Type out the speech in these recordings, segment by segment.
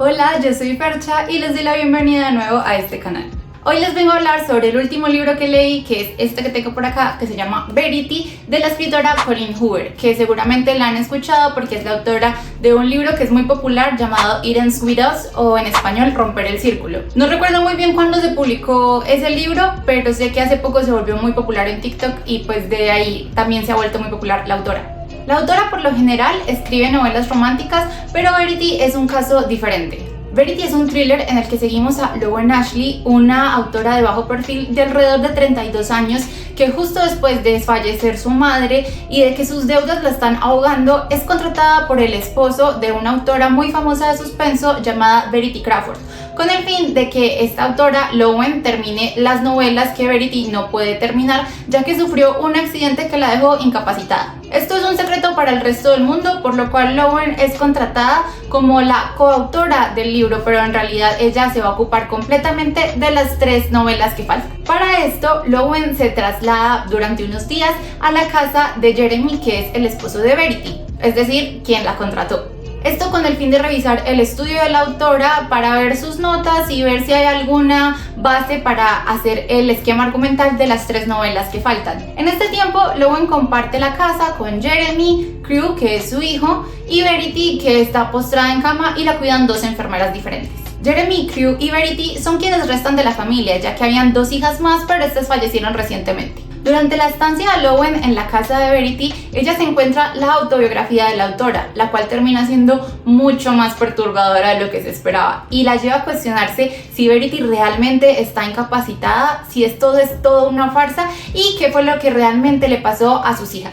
Hola, yo soy Fercha y les doy la bienvenida de nuevo a este canal. Hoy les vengo a hablar sobre el último libro que leí, que es este que tengo por acá, que se llama Verity, de la escritora Colleen Hoover, que seguramente la han escuchado porque es la autora de un libro que es muy popular llamado It Ends With Us, o en español Romper el Círculo. No recuerdo muy bien cuándo se publicó ese libro, pero sé que hace poco se volvió muy popular en TikTok y pues de ahí también se ha vuelto muy popular la autora. La autora por lo general escribe novelas románticas, pero Verity es un caso diferente. Verity es un thriller en el que seguimos a Lowen Ashley, una autora de bajo perfil de alrededor de 32 años que justo después de fallecer su madre y de que sus deudas la están ahogando, es contratada por el esposo de una autora muy famosa de suspenso llamada Verity Crawford, con el fin de que esta autora, Lowen, termine las novelas que Verity no puede terminar, ya que sufrió un accidente que la dejó incapacitada. Esto es un secreto para el resto del mundo, por lo cual Lowen es contratada como la coautora del libro, pero en realidad ella se va a ocupar completamente de las 3 novelas que faltan. Para esto, Lowen se traslada durante unos días a la casa de Jeremy, que es el esposo de Verity, es decir, quien la contrató. Esto con el fin de revisar el estudio de la autora para ver sus notas y ver si hay alguna base para hacer el esquema argumental de las 3 novelas que faltan. En este tiempo, Lowen comparte la casa con Jeremy, Crew, que es su hijo, y Verity, que está postrada en cama y la cuidan 2 enfermeras diferentes. Jeremy, Crew y Verity son quienes restan de la familia, ya que habían 2 hijas más, pero estas fallecieron recientemente. Durante la estancia de Lowen en la casa de Verity, ella se encuentra la autobiografía de la autora, la cual termina siendo mucho más perturbadora de lo que se esperaba y la lleva a cuestionarse si Verity realmente está incapacitada, si esto es todo una farsa y qué fue lo que realmente le pasó a sus hijas.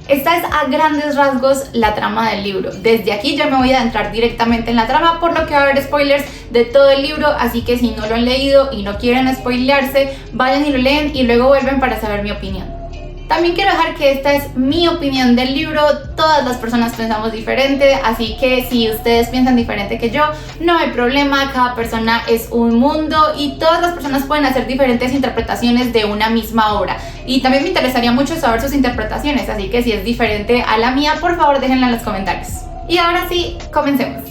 Esta es a grandes rasgos la trama del libro. Desde aquí yo me voy a adentrar directamente en la trama, por lo que va a haber spoilers de todo el libro, así que si no lo han leído y no quieren spoilearse, vayan y lo leen y luego vuelven para saber mi opinión. También quiero dejar que esta es mi opinión del libro, todas las personas pensamos diferente, así que si ustedes piensan diferente que yo, no hay problema, cada persona es un mundo y todas las personas pueden hacer diferentes interpretaciones de una misma obra. Y también me interesaría mucho saber sus interpretaciones, así que si es diferente a la mía, por favor déjenla en los comentarios. Y ahora sí, comencemos.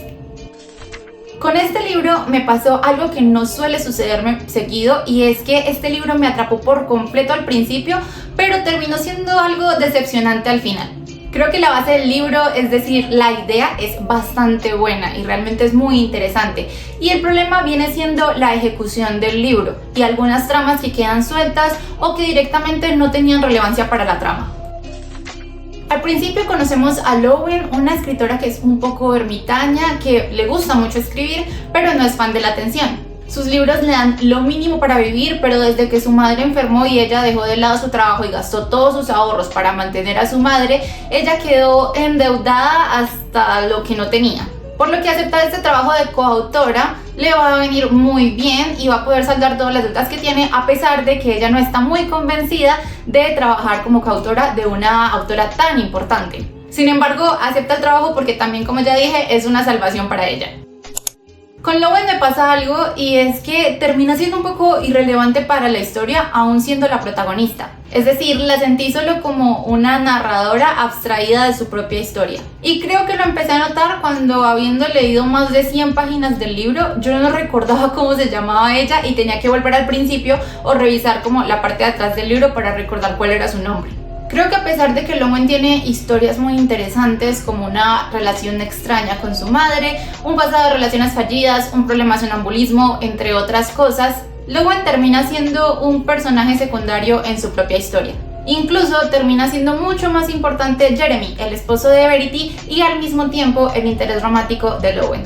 Con este libro me pasó algo que no suele sucederme seguido, y es que este libro me atrapó por completo al principio, pero terminó siendo algo decepcionante al final. Creo que la base del libro, es decir, la idea, es bastante buena y realmente es muy interesante. Y el problema viene siendo la ejecución del libro y algunas tramas que quedan sueltas o que directamente no tenían relevancia para la trama. Al principio conocemos a Lowen, una escritora que es un poco ermitaña, que le gusta mucho escribir, pero no es fan de la atención. Sus libros le dan lo mínimo para vivir, pero desde que su madre enfermó y ella dejó de lado su trabajo y gastó todos sus ahorros para mantener a su madre, ella quedó endeudada hasta lo que no tenía. Por lo que aceptar este trabajo de coautora le va a venir muy bien y va a poder saldar todas las deudas que tiene, a pesar de que ella no está muy convencida de trabajar como coautora de una autora tan importante. Sin embargo, acepta el trabajo porque también, como ya dije, es una salvación para ella. Con Lowen me pasa algo, y es que termina siendo un poco irrelevante para la historia, aún siendo la protagonista. Es decir, la sentí solo como una narradora abstraída de su propia historia. Y creo que lo empecé a notar cuando, habiendo leído más de 100 páginas del libro, yo no recordaba cómo se llamaba ella y tenía que volver al principio o revisar como la parte de atrás del libro para recordar cuál era su nombre. Creo que a pesar de que Lowen tiene historias muy interesantes, como una relación extraña con su madre, un pasado de relaciones fallidas, un problema de sonambulismo, entre otras cosas, Lowen termina siendo un personaje secundario en su propia historia. Incluso termina siendo mucho más importante Jeremy, el esposo de Verity, y al mismo tiempo el interés romántico de Lowen.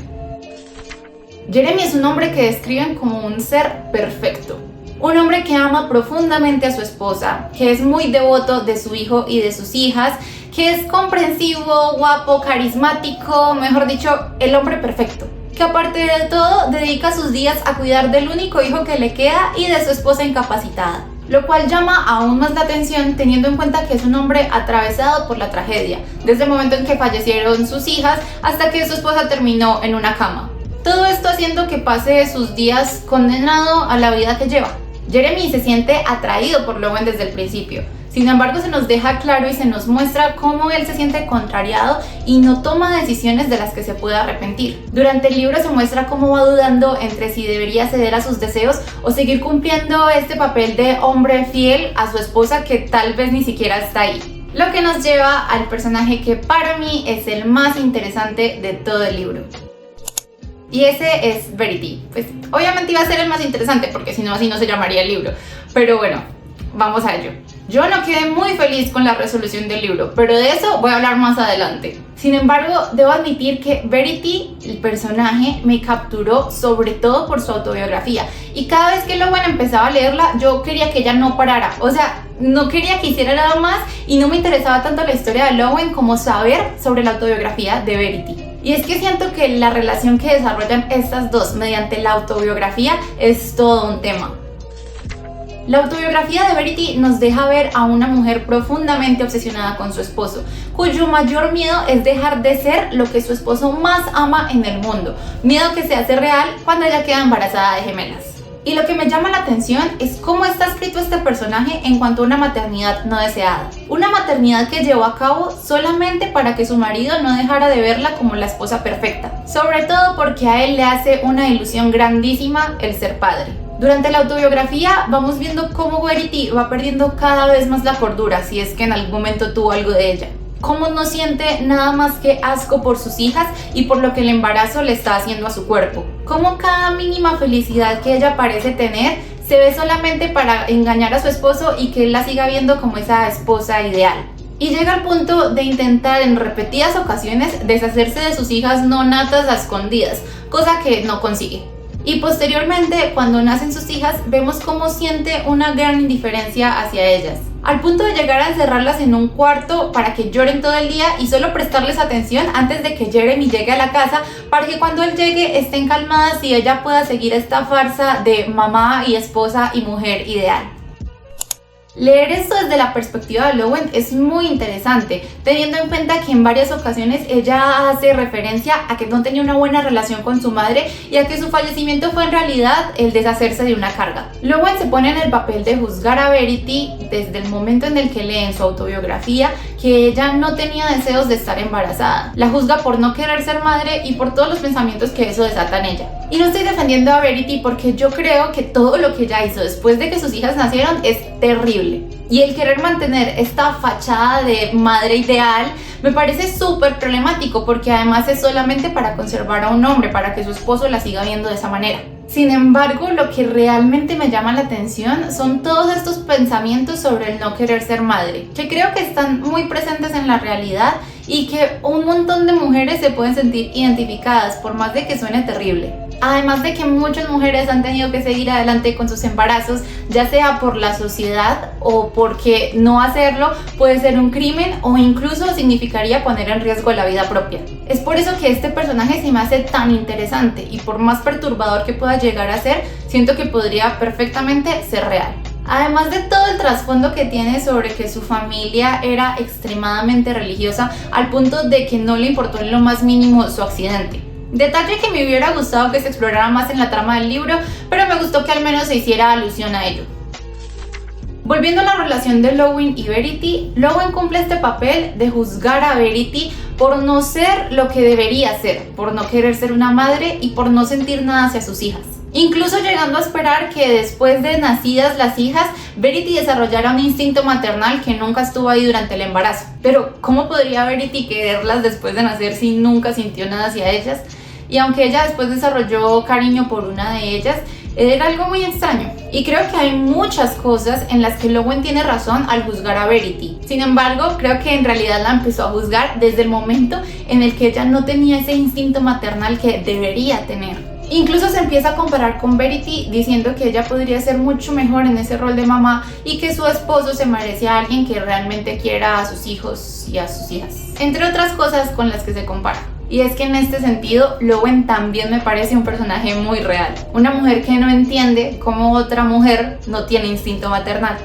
Jeremy es un hombre que describen como un ser perfecto. Un hombre que ama profundamente a su esposa, que es muy devoto de su hijo y de sus hijas, que es comprensivo, guapo, carismático, mejor dicho, el hombre perfecto. Que aparte de todo, dedica sus días a cuidar del único hijo que le queda y de su esposa incapacitada. Lo cual llama aún más la atención teniendo en cuenta que es un hombre atravesado por la tragedia, desde el momento en que fallecieron sus hijas hasta que su esposa terminó en una cama. Todo esto haciendo que pase sus días condenado a la vida que lleva. Jeremy se siente atraído por Lowen desde el principio. Sin embargo, se nos deja claro y se nos muestra cómo él se siente contrariado y no toma decisiones de las que se pueda arrepentir. Durante el libro se muestra cómo va dudando entre si debería ceder a sus deseos o seguir cumpliendo este papel de hombre fiel a su esposa que tal vez ni siquiera está ahí. Lo que nos lleva al personaje que para mí es el más interesante de todo el libro. Y ese es Verity. Pues obviamente iba a ser el más interesante porque si no, así no se llamaría el libro. Pero bueno, vamos a ello. Yo no quedé muy feliz con la resolución del libro, pero de eso voy a hablar más adelante. Sin embargo, debo admitir que Verity, el personaje, me capturó sobre todo por su autobiografía. Y cada vez que Lowen empezaba a leerla, yo quería que ella no parara. O sea, no quería que hiciera nada más y no me interesaba tanto la historia de Lowen como saber sobre la autobiografía de Verity. Y es que siento que la relación que desarrollan estas dos mediante la autobiografía es todo un tema. La autobiografía de Verity nos deja ver a una mujer profundamente obsesionada con su esposo, cuyo mayor miedo es dejar de ser lo que su esposo más ama en el mundo, miedo que se hace real cuando ella queda embarazada de gemelas. Y lo que me llama la atención es cómo está escrito este personaje en cuanto a una maternidad no deseada. Una maternidad que llevó a cabo solamente para que su marido no dejara de verla como la esposa perfecta. Sobre todo porque a él le hace una ilusión grandísima el ser padre. Durante la autobiografía vamos viendo cómo Verity va perdiendo cada vez más la cordura, si es que en algún momento tuvo algo de ella. Cómo no siente nada más que asco por sus hijas y por lo que el embarazo le está haciendo a su cuerpo. Cómo cada mínima felicidad que ella parece tener se ve solamente para engañar a su esposo y que él la siga viendo como esa esposa ideal. Y llega al punto de intentar en repetidas ocasiones deshacerse de sus hijas no natas a escondidas, cosa que no consigue. Y posteriormente, cuando nacen sus hijas, vemos cómo siente una gran indiferencia hacia ellas, al punto de llegar a encerrarlas en un cuarto para que lloren todo el día y solo prestarles atención antes de que Jeremy llegue a la casa para que cuando él llegue estén calmadas y ella pueda seguir esta farsa de mamá y esposa y mujer ideal. Leer esto desde la perspectiva de Lowen es muy interesante, teniendo en cuenta que en varias ocasiones ella hace referencia a que no tenía una buena relación con su madre y a que su fallecimiento fue en realidad el deshacerse de una carga. Lowen se pone en el papel de juzgar a Verity desde el momento en el que lee en su autobiografía que ella no tenía deseos de estar embarazada. La juzga por no querer ser madre y por todos los pensamientos que eso desata en ella. Y no estoy defendiendo a Verity porque yo creo que todo lo que ella hizo después de que sus hijas nacieron es terrible. Y el querer mantener esta fachada de madre ideal me parece súper problemático porque además es solamente para conservar a un hombre, para que su esposo la siga viendo de esa manera. Sin embargo, lo que realmente me llama la atención son todos estos pensamientos sobre el no querer ser madre, que creo que están muy presentes en la realidad y que un montón de mujeres se pueden sentir identificadas, por más de que suene terrible. Además de que muchas mujeres han tenido que seguir adelante con sus embarazos, ya sea por la sociedad o porque no hacerlo puede ser un crimen o incluso significaría poner en riesgo la vida propia. Es por eso que este personaje se me hace tan interesante y por más perturbador que pueda llegar a ser, siento que podría perfectamente ser real. Además de todo el trasfondo que tiene sobre que su familia era extremadamente religiosa al punto de que no le importó en lo más mínimo su accidente. Detalle que me hubiera gustado que se explorara más en la trama del libro, pero me gustó que al menos se hiciera alusión a ello. Volviendo a la relación de Lowen y Verity, Lowen cumple este papel de juzgar a Verity por no ser lo que debería ser, por no querer ser una madre y por no sentir nada hacia sus hijas. Incluso llegando a esperar que después de nacidas las hijas, Verity desarrollara un instinto maternal que nunca estuvo ahí durante el embarazo. Pero ¿cómo podría Verity quererlas después de nacer si nunca sintió nada hacia ellas? Y aunque ella después desarrolló cariño por una de ellas, era algo muy extraño. Y creo que hay muchas cosas en las que Lowen tiene razón al juzgar a Verity. Sin embargo, creo que en realidad la empezó a juzgar desde el momento en el que ella no tenía ese instinto maternal que debería tener. Incluso se empieza a comparar con Verity diciendo que ella podría ser mucho mejor en ese rol de mamá y que su esposo se merece a alguien que realmente quiera a sus hijos y a sus hijas, entre otras cosas con las que se compara. Y es que en este sentido, Lowen también me parece un personaje muy real, una mujer que no entiende cómo otra mujer no tiene instinto maternal.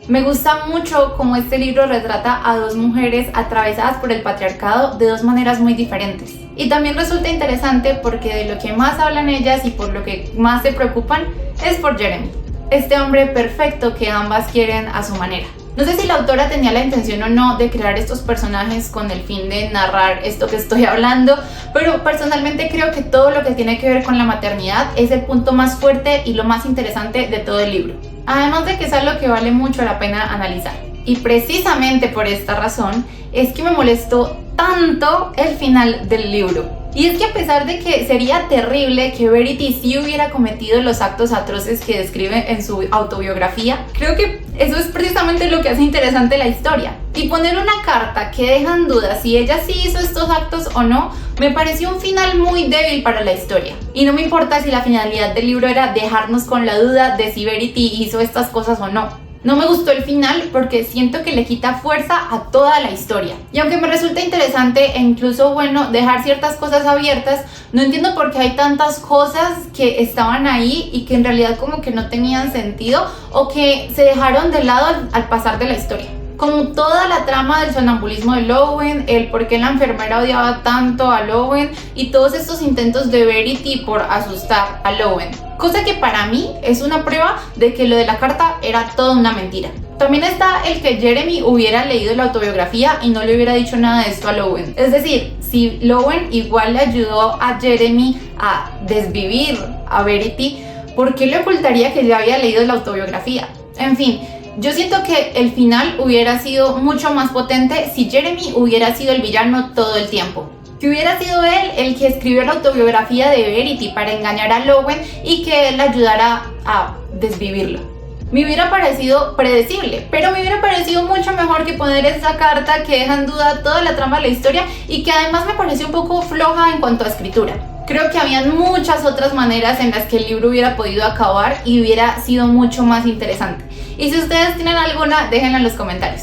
Me gusta mucho cómo este libro retrata a dos mujeres atravesadas por el patriarcado de dos maneras muy diferentes. Y también resulta interesante porque de lo que más hablan ellas y por lo que más se preocupan es por Jeremy, este hombre perfecto que ambas quieren a su manera. No sé si la autora tenía la intención o no de crear estos personajes con el fin de narrar esto que estoy hablando, pero personalmente creo que todo lo que tiene que ver con la maternidad es el punto más fuerte y lo más interesante de todo el libro. Además de que es algo que vale mucho la pena analizar. Y precisamente por esta razón es que me molestó tanto el final del libro. Y es que a pesar de que sería terrible que Verity sí hubiera cometido los actos atroces que describe en su autobiografía, creo que eso es precisamente lo que hace interesante la historia. Y poner una carta que deja en duda si ella sí hizo estos actos o no, me pareció un final muy débil para la historia. Y no me importa si la finalidad del libro era dejarnos con la duda de si Verity hizo estas cosas o no. No me gustó el final porque siento que le quita fuerza a toda la historia. Y aunque me resulta interesante e incluso bueno dejar ciertas cosas abiertas, no entiendo por qué hay tantas cosas que estaban ahí y que en realidad como que no tenían sentido o que se dejaron de lado al pasar de la historia. Como toda la trama del sonambulismo de Lowen, el por qué la enfermera odiaba tanto a Lowen y todos estos intentos de Verity por asustar a Lowen. Cosa que para mí es una prueba de que lo de la carta era toda una mentira. También está el que Jeremy hubiera leído la autobiografía y no le hubiera dicho nada de esto a Lowen. Es decir, si Lowen igual le ayudó a Jeremy a desvivir a Verity, ¿por qué le ocultaría que ya había leído la autobiografía? En fin, yo siento que el final hubiera sido mucho más potente si Jeremy hubiera sido el villano todo el tiempo. Que hubiera sido él el que escribió la autobiografía de Verity para engañar a Lowen y que él ayudara a desvivirlo. Me hubiera parecido predecible, pero me hubiera parecido mucho mejor que poner esa carta que deja en duda toda la trama de la historia y que además me pareció un poco floja en cuanto a escritura. Creo que habían muchas otras maneras en las que el libro hubiera podido acabar y hubiera sido mucho más interesante. Y si ustedes tienen alguna, déjenla en los comentarios.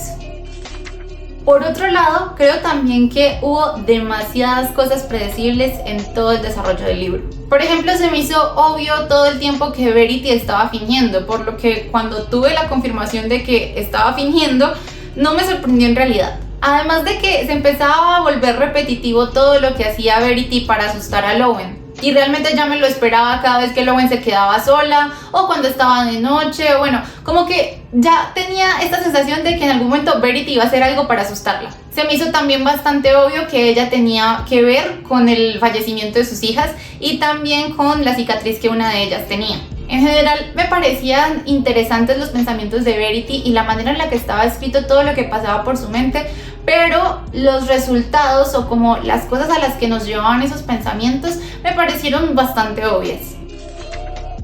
Por otro lado, creo también que hubo demasiadas cosas predecibles en todo el desarrollo del libro. Por ejemplo, se me hizo obvio todo el tiempo que Verity estaba fingiendo, por lo que cuando tuve la confirmación de que estaba fingiendo, no me sorprendió en realidad. Además de que se empezaba a volver repetitivo todo lo que hacía Verity para asustar a Lowen. Y realmente ya me lo esperaba cada vez que Lowen se quedaba sola o cuando estaba de noche, o bueno, como que ya tenía esta sensación de que en algún momento Verity iba a hacer algo para asustarla. Se me hizo también bastante obvio que ella tenía que ver con el fallecimiento de sus hijas y también con la cicatriz que una de ellas tenía. En general me parecían interesantes los pensamientos de Verity y la manera en la que estaba escrito todo lo que pasaba por su mente, pero los resultados o como las cosas a las que nos llevaban esos pensamientos me parecieron bastante obvias.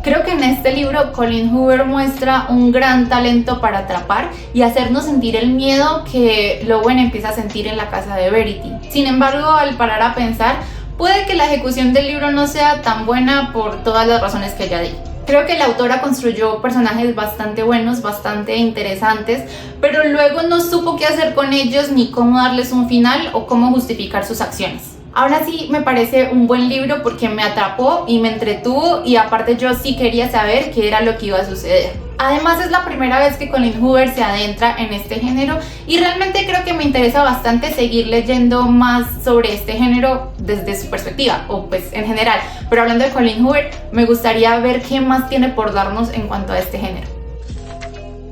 Creo que en este libro Colleen Hoover muestra un gran talento para atrapar y hacernos sentir el miedo que Lowen empieza a sentir en la casa de Verity. Sin embargo, al parar a pensar, puede que la ejecución del libro no sea tan buena por todas las razones que ya di. Creo que la autora construyó personajes bastante buenos, bastante interesantes, pero luego no supo qué hacer con ellos ni cómo darles un final o cómo justificar sus acciones. Ahora sí me parece un buen libro porque me atrapó y me entretuvo y aparte yo sí quería saber qué era lo que iba a suceder. Además es la primera vez que Colleen Hoover se adentra en este género y realmente creo que me interesa bastante seguir leyendo más sobre este género desde su perspectiva o pues en general. Pero hablando de Colleen Hoover, me gustaría ver qué más tiene por darnos en cuanto a este género.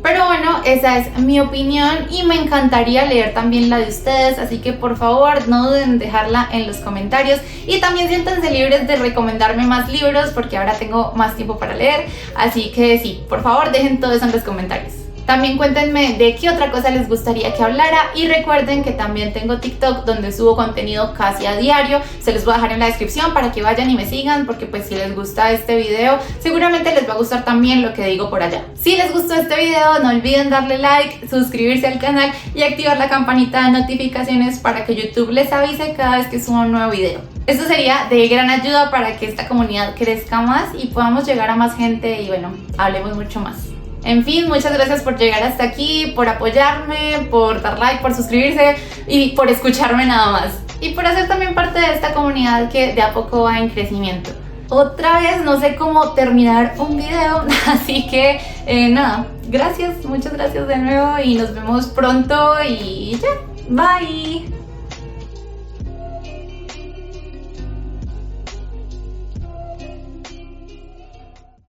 Pero bueno, esa es mi opinión y me encantaría leer también la de ustedes, así que por favor no duden en dejarla en los comentarios y también siéntanse libres de recomendarme más libros porque ahora tengo más tiempo para leer, así que sí, por favor dejen todo eso en los comentarios. También cuéntenme de qué otra cosa les gustaría que hablara y recuerden que también tengo TikTok donde subo contenido casi a diario. Se los voy a dejar en la descripción para que vayan y me sigan porque pues si les gusta este video seguramente les va a gustar también lo que digo por allá. Si les gustó este video no olviden darle like, suscribirse al canal y activar la campanita de notificaciones para que YouTube les avise cada vez que suba un nuevo video. Esto sería de gran ayuda para que esta comunidad crezca más y podamos llegar a más gente y bueno, hablemos mucho más. En fin, muchas gracias por llegar hasta aquí, por apoyarme, por dar like, por suscribirse y por escucharme nada más. Y por hacer también parte de esta comunidad que de a poco va en crecimiento. Otra vez no sé cómo terminar un video, así que nada, gracias, muchas gracias de nuevo y nos vemos pronto y ya, bye.